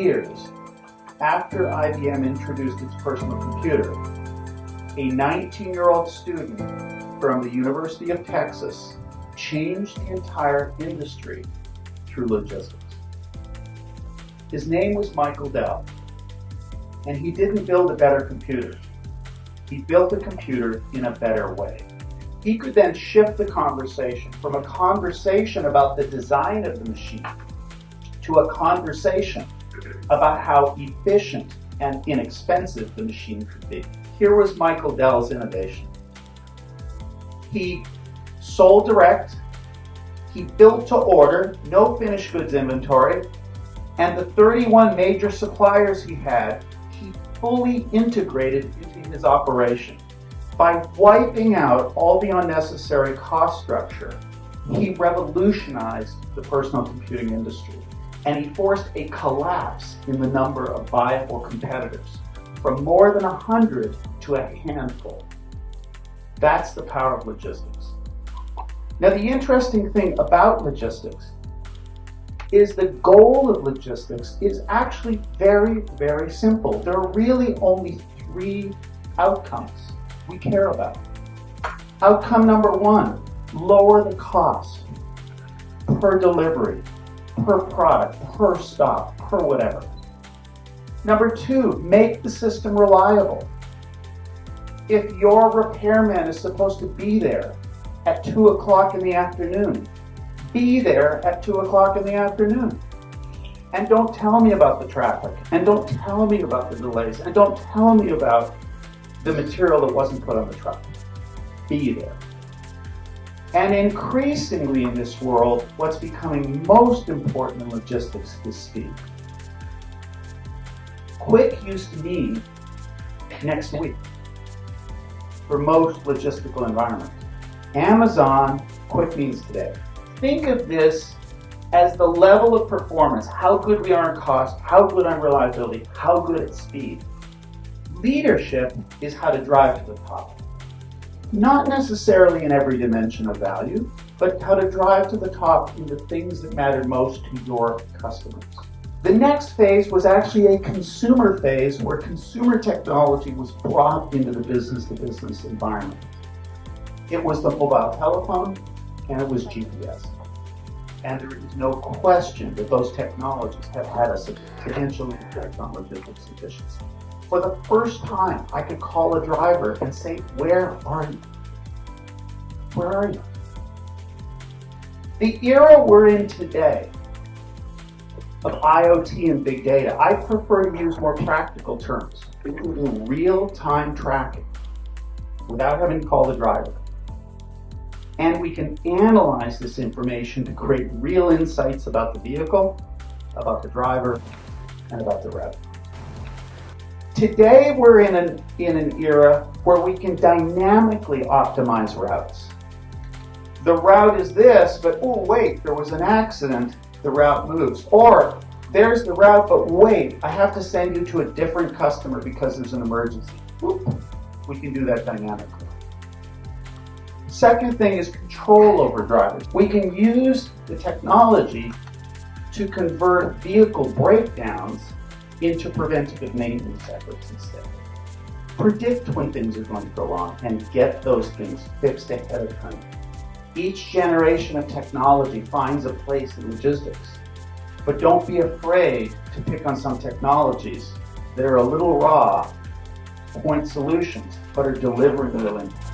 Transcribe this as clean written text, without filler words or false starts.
years after IBM introduced its personal computer, a 19-year-old student from the University of Texas changed the entire industry through logistics. His name was Michael Dell, and he didn't build a better computer. He built a computer in a better way. He could then shift the conversation from a conversation about the design of the machine to a conversation about how efficient and inexpensive the machine could be. Here was Michael Dell's innovation. He sold direct, he built to order, no finished goods inventory, and the 31 major suppliers he had, he fully integrated into his operation. By wiping out all the unnecessary cost structure, he revolutionized the personal computing industry, and he forced a collapse in the number of viable competitors from more than 100 to a handful. That's the power of logistics. Now, the interesting thing about logistics is the goal of logistics is actually very, very simple. There are really only 3 outcomes we care about. Outcome number 1, lower the cost per delivery, per product, per stop, per whatever. Number 2, make the system reliable. If your repairman is supposed to be there at 2 o'clock in the afternoon, be there at 2 o'clock in the afternoon. And don't tell me about the traffic, and don't tell me about the delays, and don't tell me about the material that wasn't put on the truck. Be there. And increasingly in this world, what's becoming most important in logistics is speed. Quick used to mean next week for most logistical environments. Amazon, quick means today. Think of this as the level of performance, how good we are in cost, how good on reliability, how good at speed. Leadership is how to drive to the top. Not necessarily in every dimension of value, but how to drive to the top in the things that matter most to your customers. The next phase was actually a consumer phase where consumer technology was brought into the business-to-business environment. It was the mobile telephone and it was GPS. And there is no question that those technologies have had a substantial impact on logistics efficiency. For the first time, I could call a driver and say, "Where are you? Where are you?" The era we're in today of IoT and big data, I prefer to use more practical terms. We can do real-time tracking without having to call the driver. And we can analyze this information to create real insights about the vehicle, about the driver, and about the route. Today we're in an era where we can dynamically optimize routes. The route is this, but oh wait, there was an accident, the route moves. Or there's the route, but wait, I have to send you to a different customer because there's an emergency. Whoop. We can do that dynamically. Second thing is control over drivers. We can use the technology to convert vehicle breakdowns into preventative maintenance efforts instead. Predict when things are going to go wrong and get those things fixed ahead of time. Each generation of technology finds a place in logistics, but don't be afraid to pick on some technologies that are a little raw, point solutions, but are delivering real impact.